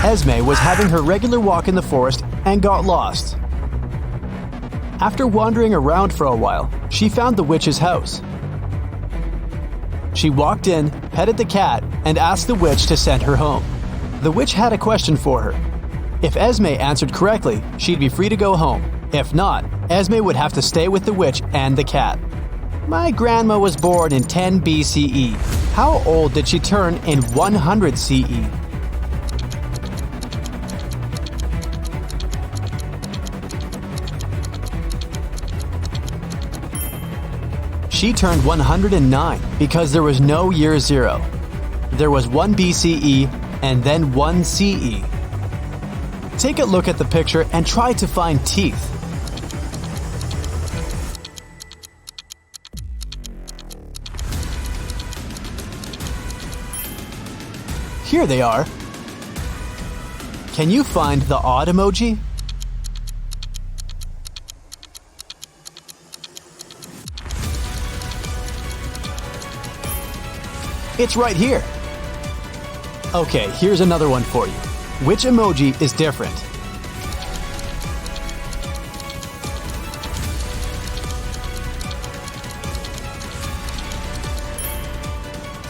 Esme was having her regular walk in the forest and got lost. After wandering around for a while, she found the witch's house. She walked in, petted the cat, and asked the witch to send her home. The witch had a question for her. If Esme answered correctly, she'd be free to go home. If not, Esme would have to stay with the witch and the cat. My grandma was born in 10 BCE. How old did she turn in 100 CE? She turned 109 because there was no year zero. There was 1 BCE and then 1 CE. Take a look at the picture and try to find teeth. Here they are. Can you find the odd emoji? It's right here. Okay, here's another one for you. Which emoji is different?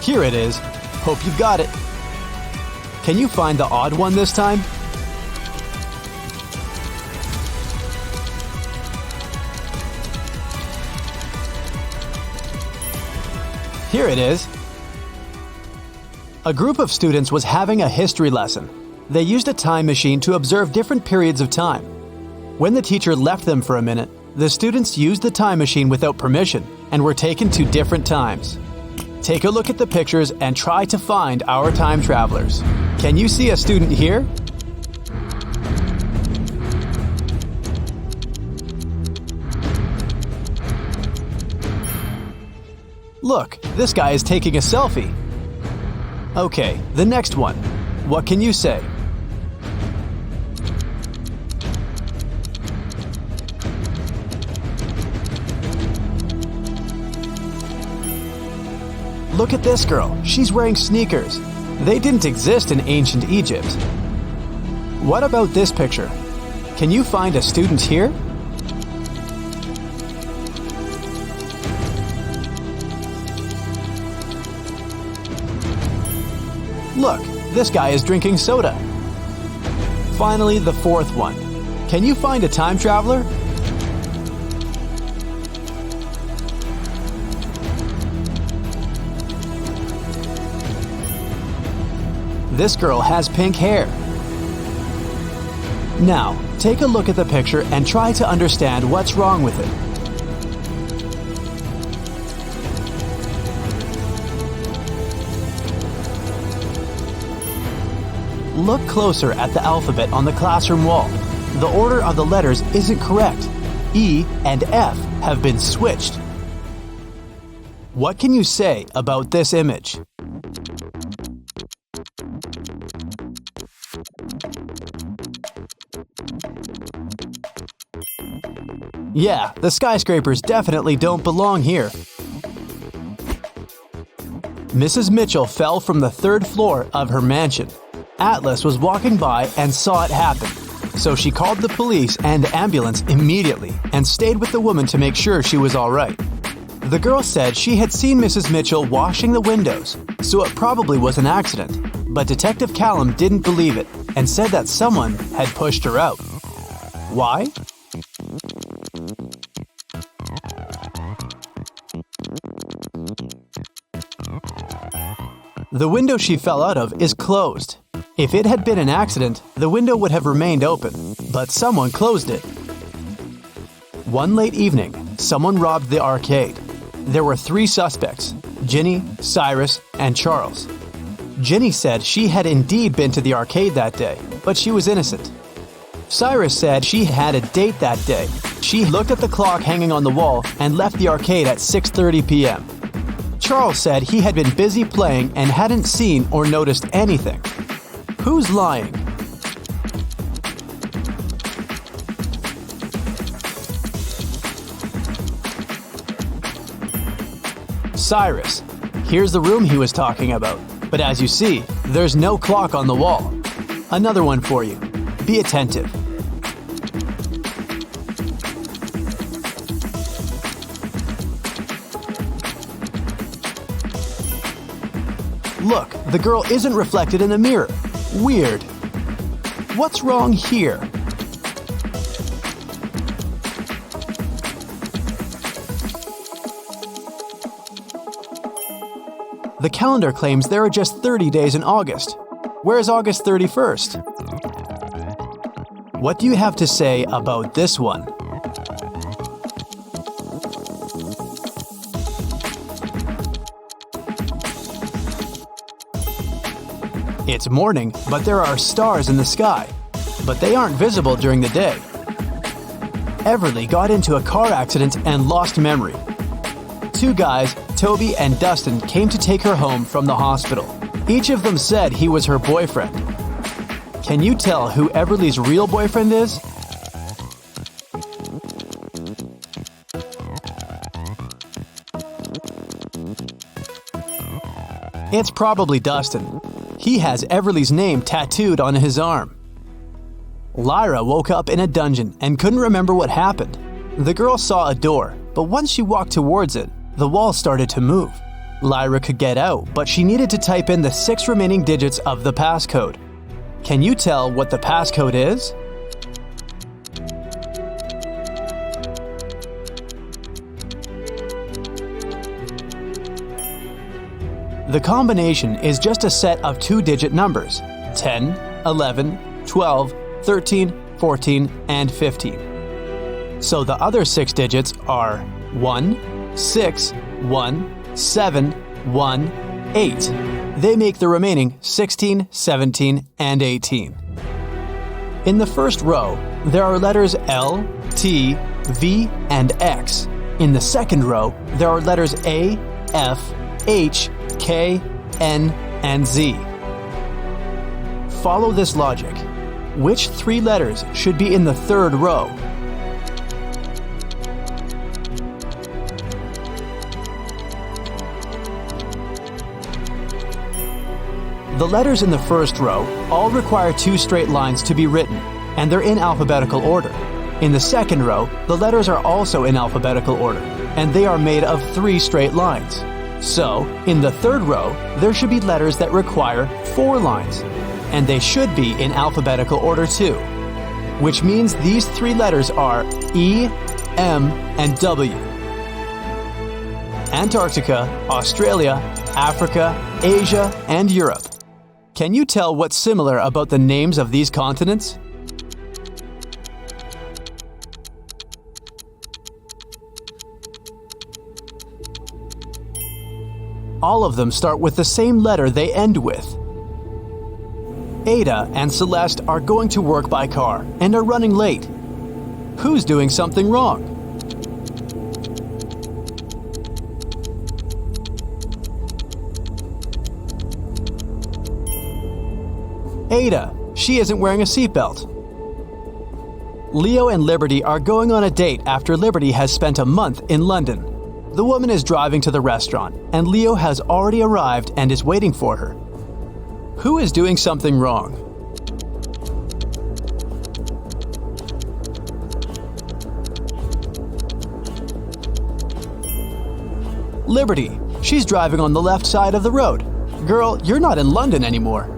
Here it is. Hope you've got it. Can you find the odd one this time? Here it is. A group of students was having a history lesson. They used a time machine to observe different periods of time. When the teacher left them for a minute, the students used the time machine without permission and were taken to different times. Take a look at the pictures and try to find our time travelers. Can you see a student here? Look, this guy is taking a selfie. Okay, the next one. What can you say? Look at this girl. She's wearing sneakers. They didn't exist in ancient Egypt. What about this picture? Can you find a student here? Look, this guy is drinking soda. Finally, the fourth one. Can you find a time traveler? This girl has pink hair. Now, take a look at the picture and try to understand what's wrong with it. Look closer at the alphabet on the classroom wall. The order of the letters isn't correct. E and F have been switched. What can you say about this image? Yeah, the skyscrapers definitely don't belong here. Mrs. Mitchell fell from the 3rd floor of her mansion. Atlas was walking by and saw it happen, so she called the police and the ambulance immediately and stayed with the woman to make sure she was all right. The girl said she had seen Mrs. Mitchell washing the windows, so it probably was an accident, but Detective Callum didn't believe it and said that someone had pushed her out. Why? The window she fell out of is closed. If it had been an accident, the window would have remained open, but someone closed it. One late evening, someone robbed the arcade. There were 3 suspects, Ginny, Cyrus, and Charles. Ginny said she had indeed been to the arcade that day, but she was innocent. Cyrus said she had a date that day. She looked at the clock hanging on the wall and left the arcade at 6:30 p.m. Charles said he had been busy playing and hadn't seen or noticed anything. Who's lying? Cyrus. Here's the room he was talking about, but as you see, there's no clock on the wall. Another one for you. Be attentive. Look, the girl isn't reflected in the mirror. Weird. What's wrong here? The calendar claims there are just 30 days in August. Where's August 31st? What do you have to say about this one? It's morning, but there are stars in the sky, but they aren't visible during the day. Everly got into a car accident and lost memory. Two guys, Toby and Dustin, came to take her home from the hospital. Each of them said he was her boyfriend. Can you tell who Everly's real boyfriend is? It's probably Dustin. He has Everly's name tattooed on his arm. Lyra woke up in a dungeon and couldn't remember what happened. The girl saw a door, but once she walked towards it, the wall started to move. Lyra could get out, but she needed to type in the 6 remaining digits of the passcode. Can you tell what the passcode is? The combination is just a set of 2-digit numbers: 10, 11, 12, 13, 14, and 15. So the other 6 digits are 1, 6, 1, 7, 1, 8. They make the remaining 16, 17, and 18. In the first row, there are letters L, T, V, and X. In the second row, there are letters A, F, H, K, N, and Z. Follow this logic. Which 3 letters should be in the third row? The letters in the first row all require 2 straight lines to be written, and they're in alphabetical order. In the second row, the letters are also in alphabetical order, and they are made of 3 straight lines. So, in the third row, there should be letters that require 4 lines, and they should be in alphabetical order too, which means these 3 letters are E, M, and W. Antarctica, Australia, Africa, Asia, and Europe. Can you tell what's similar about the names of these continents? All of them start with the same letter they end with. Ada and Celeste are going to work by car and are running late. Who's doing something wrong? Ada. She isn't wearing a seatbelt. Leo and Liberty are going on a date after Liberty has spent a month in London. The woman is driving to the restaurant, and Leo has already arrived and is waiting for her. Who is doing something wrong? Liberty. She's driving on the left side of the road. Girl, you're not in London anymore.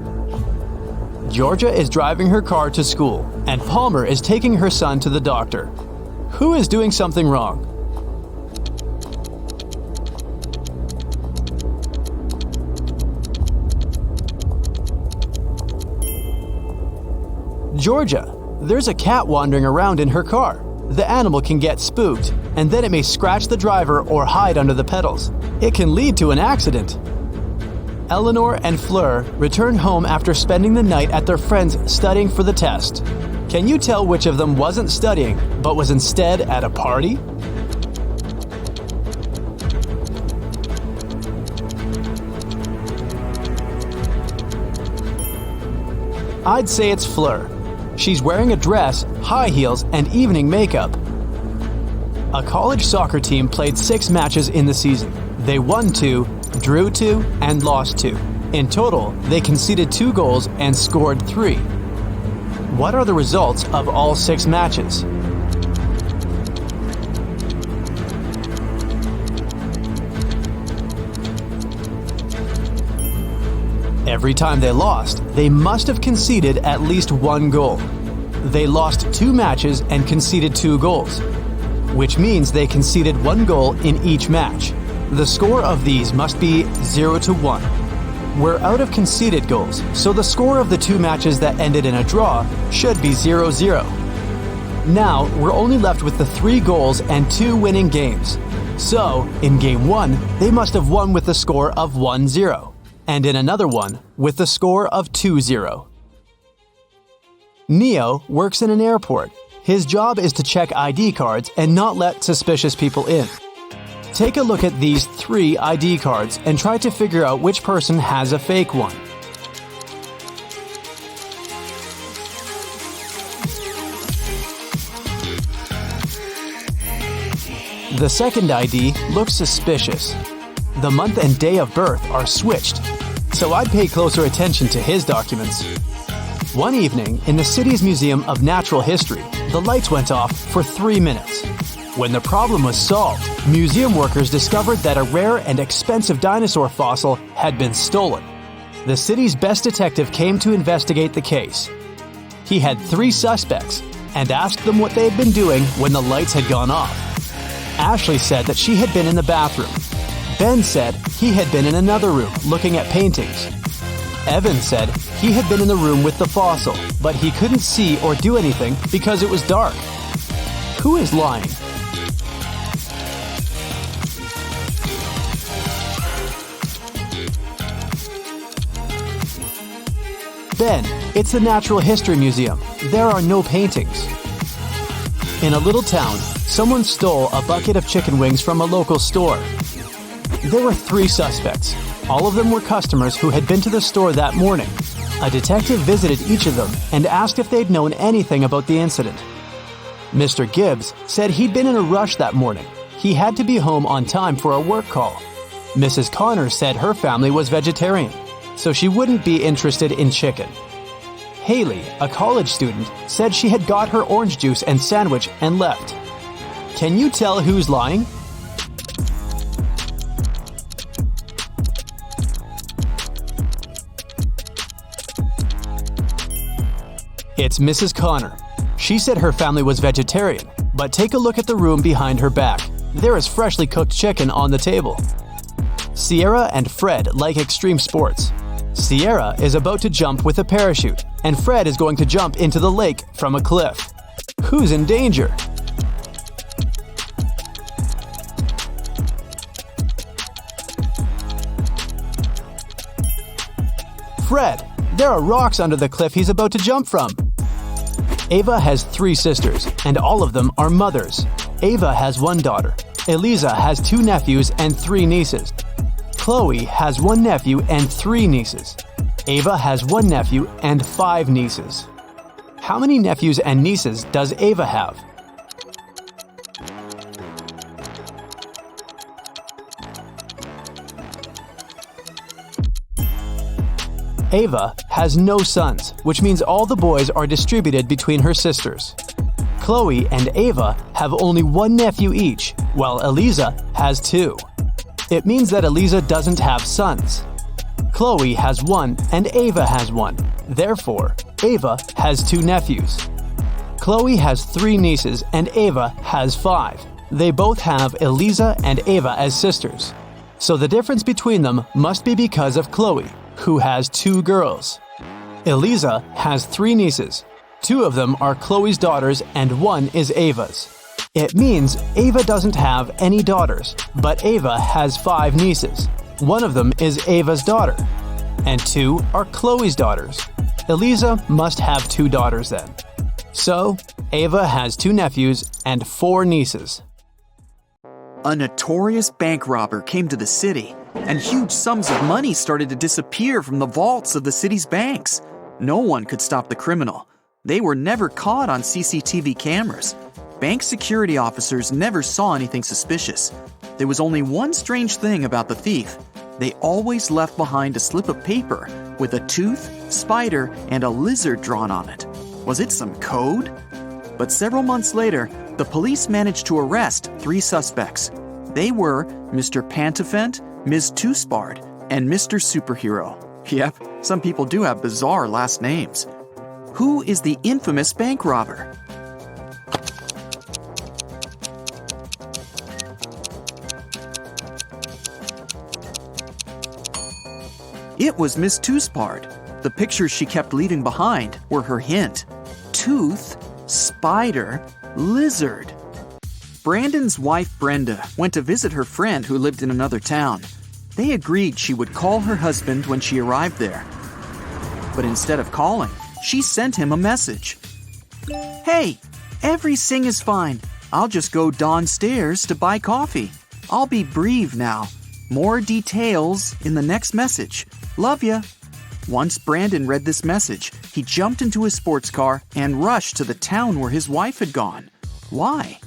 Georgia is driving her car to school, and Palmer is taking her son to the doctor. Who is doing something wrong? Georgia. There's a cat wandering around in her car. The animal can get spooked, and then it may scratch the driver or hide under the pedals. It can lead to an accident. Eleanor and Fleur return home after spending the night at their friend's studying for the test. Can you tell which of them wasn't studying, but was instead at a party? I'd say it's Fleur. She's wearing a dress, high heels, and evening makeup. A college soccer team played 6 matches in the season. They won 2, drew 2, and lost 2. In total, they conceded 2 goals and scored 3. What are the results of all 6 matches? Every time they lost, they must have conceded at least 1 goal. They lost 2 matches and conceded 2 goals, which means they conceded 1 goal in each match. The score of these must be 0-1. We're out of conceded goals, so the score of the 2 matches that ended in a draw should be 0-0. Now, we're only left with the 3 goals and 2 winning games. So, in Game 1, they must have won with the score of 1-0, and in another one, with the score of 2-0. Neo works in an airport. His job is to check ID cards and not let suspicious people in. Take a look at these 3 ID cards and try to figure out which person has a fake one. The second ID looks suspicious. The month and day of birth are switched, so I'd pay closer attention to his documents. One evening, in the city's Museum of Natural History, the lights went off for 3 minutes. When the problem was solved, museum workers discovered that a rare and expensive dinosaur fossil had been stolen. The city's best detective came to investigate the case. He had 3 suspects and asked them what they had been doing when the lights had gone off. Ashley said that she had been in the bathroom. Ben said he had been in another room looking at paintings. Evan said he had been in the room with the fossil, but he couldn't see or do anything because it was dark. Who is lying? Ben, it's the Natural History Museum. There are no paintings. In a little town, someone stole a bucket of chicken wings from a local store. There were 3 suspects. All of them were customers who had been to the store that morning. A detective visited each of them and asked if they'd known anything about the incident. Mr. Gibbs said he'd been in a rush that morning. He had to be home on time for a work call. Mrs. Connor said her family was vegetarian, so she wouldn't be interested in chicken. Haley, a college student, said she had got her orange juice and sandwich and left. Can you tell who's lying? It's Mrs. Connor. She said her family was vegetarian, but take a look at the room behind her back. There is freshly cooked chicken on the table. Sierra and Fred like extreme sports. Sierra is about to jump with a parachute, and Fred is going to jump into the lake from a cliff. Who's in danger? Fred, there are rocks under the cliff he's about to jump from. Ava has 3 sisters, and all of them are mothers. Ava has 1 daughter. Eliza has 2 nephews and 3 nieces. Chloe has 1 nephew and 3 nieces. Ava has 1 nephew and 5 nieces. How many nephews and nieces does Ava have? Ava has no sons, which means all the boys are distributed between her sisters. Chloe and Ava have only 1 nephew each, while Eliza has 2. It means that Eliza doesn't have sons. Chloe has 1 and Ava has 1. Therefore, Ava has 2 nephews. Chloe has 3 nieces and Ava has 5. They both have Eliza and Ava as sisters. So the difference between them must be because of Chloe, who has 2 girls. Eliza has 3 nieces. 2 of them are Chloe's daughters and 1 is Ava's. It means Ava doesn't have any daughters, but Ava has 5 nieces. 1 of them is Ava's daughter, and 2 are Chloe's daughters. Eliza must have 2 daughters then. So, Ava has 2 nephews and 4 nieces. A notorious bank robber came to the city, and huge sums of money started to disappear from the vaults of the city's banks. No one could stop the criminal. They were never caught on CCTV cameras. Bank security officers never saw anything suspicious. There was only one strange thing about the thief. They always left behind a slip of paper with a tooth, spider, and a lizard drawn on it. Was it some code? But several months later, the police managed to arrest 3 suspects. They were Mr. Pantafent, Ms. Toospard, and Mr. Superhero. Yep, some people do have bizarre last names. Who is the infamous bank robber? It was Miss Toospard. The pictures she kept leaving behind were her hint. Tooth, spider, lizard. Brandon's wife Brenda went to visit her friend who lived in another town. They agreed she would call her husband when she arrived there. But instead of calling, she sent him a message. Hey, everything is fine. I'll just go downstairs to buy coffee. I'll be brief now. More details in the next message. Love ya. Once Brandon read this message, he jumped into his sports car and rushed to the town where his wife had gone. Why?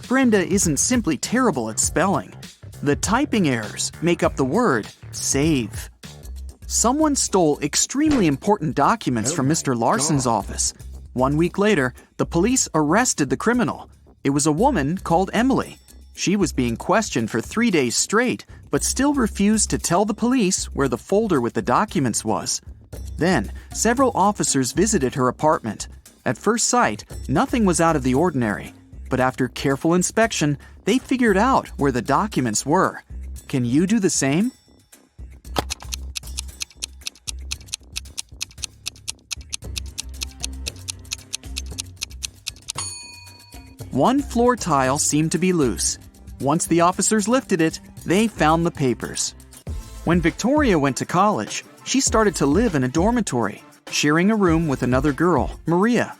Brenda isn't simply terrible at spelling. The typing errors make up the word save. Someone stole extremely important documents from Mr. Larson's office. 1 week later, the police arrested the criminal. It was a woman called Emily. She was being questioned for 3 days straight, but still refused to tell the police where the folder with the documents was. Then, several officers visited her apartment. At first sight, nothing was out of the ordinary. But after careful inspection, they figured out where the documents were. Can you do the same? One floor tile seemed to be loose. Once the officers lifted it, they found the papers. When Victoria went to college, she started to live in a dormitory, sharing a room with another girl, Maria.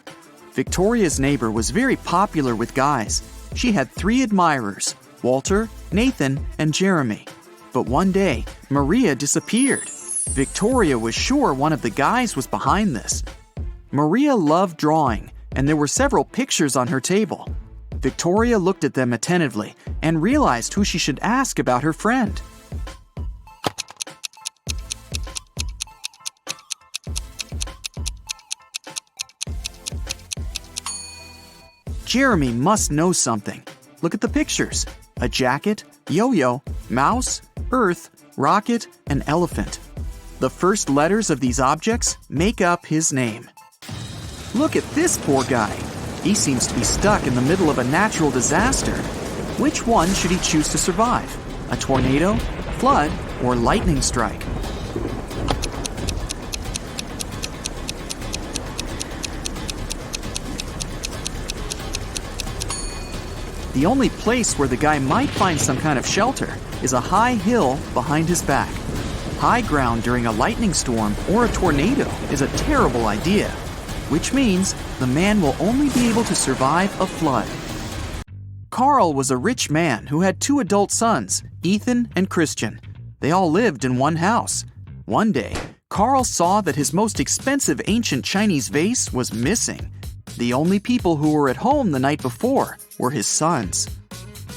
Victoria's neighbor was very popular with guys. She had 3 admirers, Walter, Nathan, and Jeremy. But one day, Maria disappeared. Victoria was sure one of the guys was behind this. Maria loved drawing, and there were several pictures on her table. Victoria looked at them attentively and realized who she should ask about her friend. Jeremy must know something. Look at the pictures. A jacket, yo-yo, mouse, earth, rocket, and elephant. The first letters of these objects make up his name. Look at this poor guy. He seems to be stuck in the middle of a natural disaster. Which one should he choose to survive? A tornado, flood, or lightning strike? The only place where the guy might find some kind of shelter is a high hill behind his back. High ground during a lightning storm or a tornado is a terrible idea, which means the man will only be able to survive a flood. Carl was a rich man who had 2 adult sons, Ethan and Christian. They all lived in one house. One day, Carl saw that his most expensive ancient Chinese vase was missing. The only people who were at home the night before were his sons.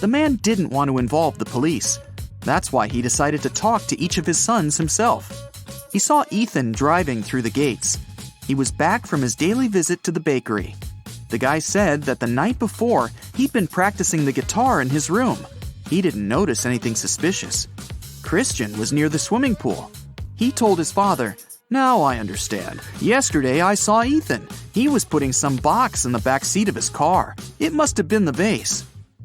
The man didn't want to involve the police. That's why he decided to talk to each of his sons himself. He saw Ethan driving through the gates. He was back from his daily visit to the bakery. The guy said that the night before, he'd been practicing the guitar in his room. He didn't notice anything suspicious. Christian was near the swimming pool. He told his father, "Now I understand. Yesterday I saw Ethan. He was putting some box in the back seat of his car. It must have been the vase."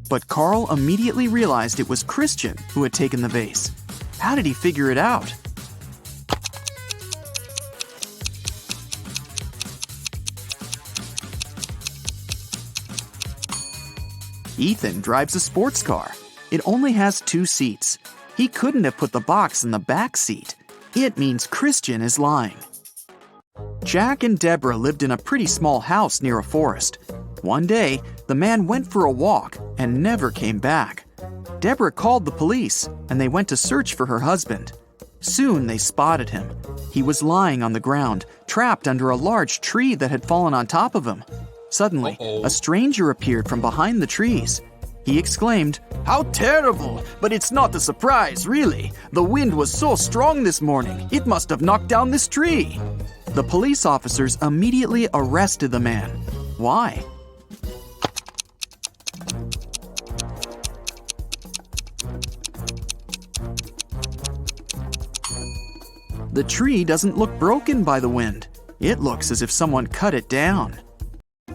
But Carl immediately realized it was Christian who had taken the vase. How did he figure it out? Ethan drives a sports car. It only has 2 seats. He couldn't have put the box in the back seat. It means Christian is lying. Jack and Deborah lived in a pretty small house near a forest. One day, the man went for a walk and never came back. Deborah called the police, and they went to search for her husband. Soon they spotted him. He was lying on the ground, trapped under a large tree that had fallen on top of him. Suddenly, a stranger appeared from behind the trees. He exclaimed, "How terrible! But it's not a surprise, really. The wind was so strong this morning, it must have knocked down this tree." The police officers immediately arrested the man. Why? The tree doesn't look broken by the wind. It looks as if someone cut it down.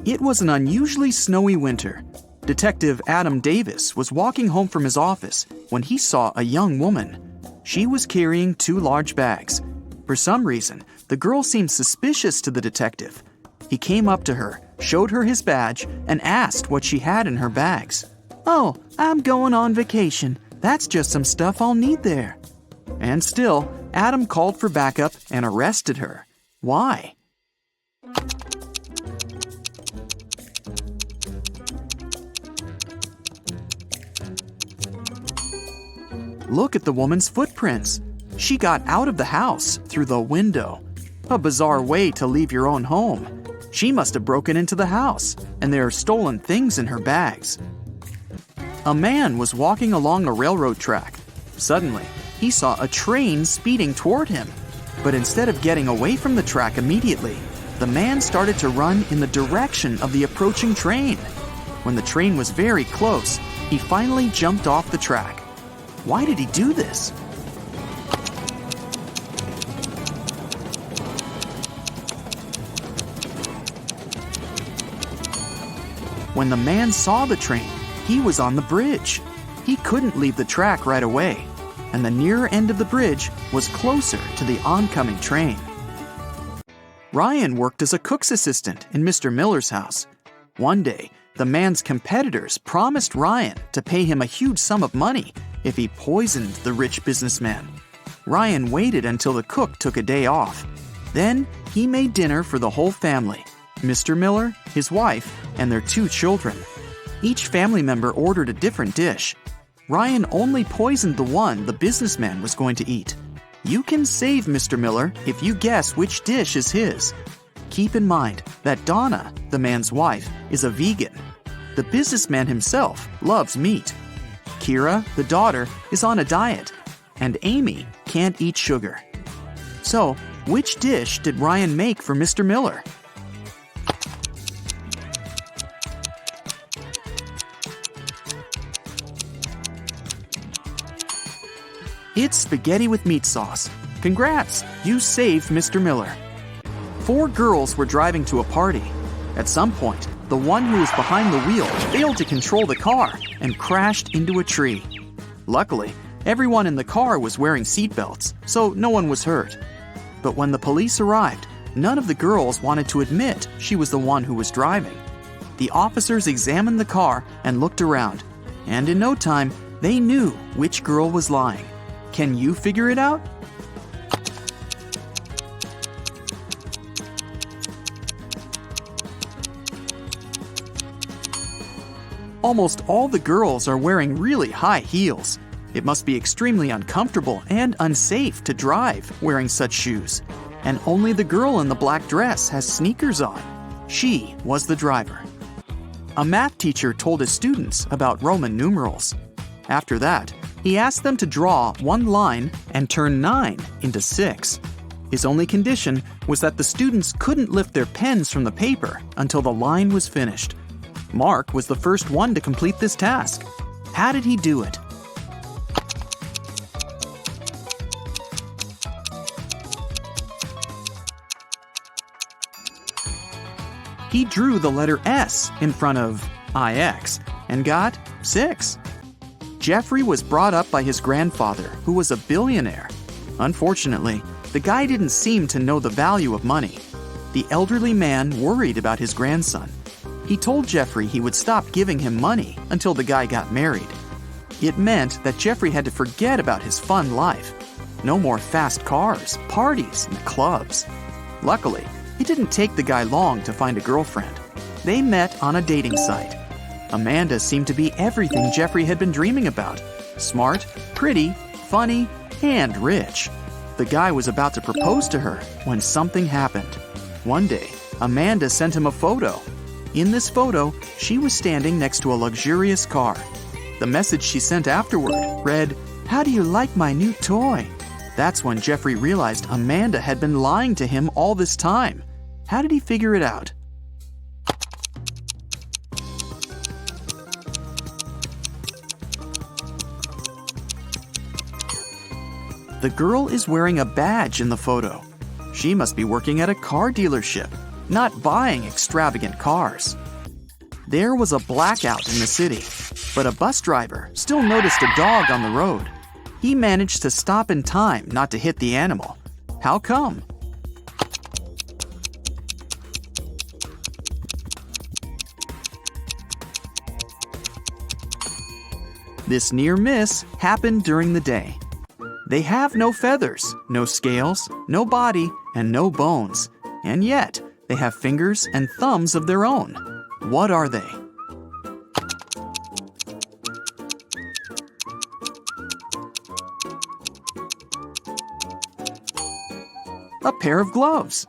It was an unusually snowy winter. Detective Adam Davis was walking home from his office when he saw a young woman. She was carrying 2 large bags. For some reason, the girl seemed suspicious to the detective. He came up to her, showed her his badge, and asked what she had in her bags. "Oh, I'm going on vacation. That's just some stuff I'll need there." And still, Adam called for backup and arrested her. Why? Look at the woman's footprints. She got out of the house through the window. A bizarre way to leave your own home. She must have broken into the house, and there are stolen things in her bags. A man was walking along a railroad track. Suddenly, he saw a train speeding toward him. But instead of getting away from the track immediately, the man started to run in the direction of the approaching train. When the train was very close, he finally jumped off the track. Why did he do this? When the man saw the train, he was on the bridge. He couldn't leave the track right away, and the nearer end of the bridge was closer to the oncoming train. Ryan worked as a cook's assistant in Mr. Miller's house. One day, the man's competitors promised Ryan to pay him a huge sum of money if he poisoned the rich businessman. Ryan waited until the cook took a day off. Then he made dinner for the whole family, Mr. Miller, his wife, and their 2 children. Each family member ordered a different dish. Ryan only poisoned the one the businessman was going to eat. You can save Mr. Miller if you guess which dish is his. Keep in mind that Donna, the man's wife, is a vegan. The businessman himself loves meat. Kira, the daughter, is on a diet, and Amy can't eat sugar. So, which dish did Ryan make for Mr. Miller? It's spaghetti with meat sauce. Congrats, you saved Mr. Miller. 4 girls were driving to a party. At some point, the one who was behind the wheel failed to control the car and crashed into a tree. Luckily, everyone in the car was wearing seatbelts, so no one was hurt. But when the police arrived, none of the girls wanted to admit she was the one who was driving. The officers examined the car and looked around, and in no time, they knew which girl was lying. Can you figure it out? Almost all the girls are wearing really high heels. It must be extremely uncomfortable and unsafe to drive wearing such shoes. And only the girl in the black dress has sneakers on. She was the driver. A math teacher told his students about Roman numerals. After that, he asked them to draw one line and turn 9 into 6. His only condition was that the students couldn't lift their pens from the paper until the line was finished. Mark was the first one to complete this task. How did he do it? He drew the letter S in front of IX and got 6. Jeffrey was brought up by his grandfather, who was a billionaire. Unfortunately, the guy didn't seem to know the value of money. The elderly man worried about his grandson. He told Jeffrey he would stop giving him money until the guy got married. It meant that Jeffrey had to forget about his fun life. No more fast cars, parties, and clubs. Luckily, it didn't take the guy long to find a girlfriend. They met on a dating site. Amanda seemed to be everything Jeffrey had been dreaming about. Smart, pretty, funny, and rich. The guy was about to propose to her when something happened. One day, Amanda sent him a photo. In this photo, she was standing next to a luxurious car. The message she sent afterward read, "How do you like my new toy?" That's when Jeffrey realized Amanda had been lying to him all this time. How did he figure it out? The girl is wearing a badge in the photo. She must be working at a car dealership, not buying extravagant cars. There was a blackout in the city, but a bus driver still noticed a dog on the road. He managed to stop in time not to hit the animal. How come? This near miss happened during the day. They have no feathers, no scales, no body, and no bones. And yet, they have fingers and thumbs of their own. What are they? A pair of gloves.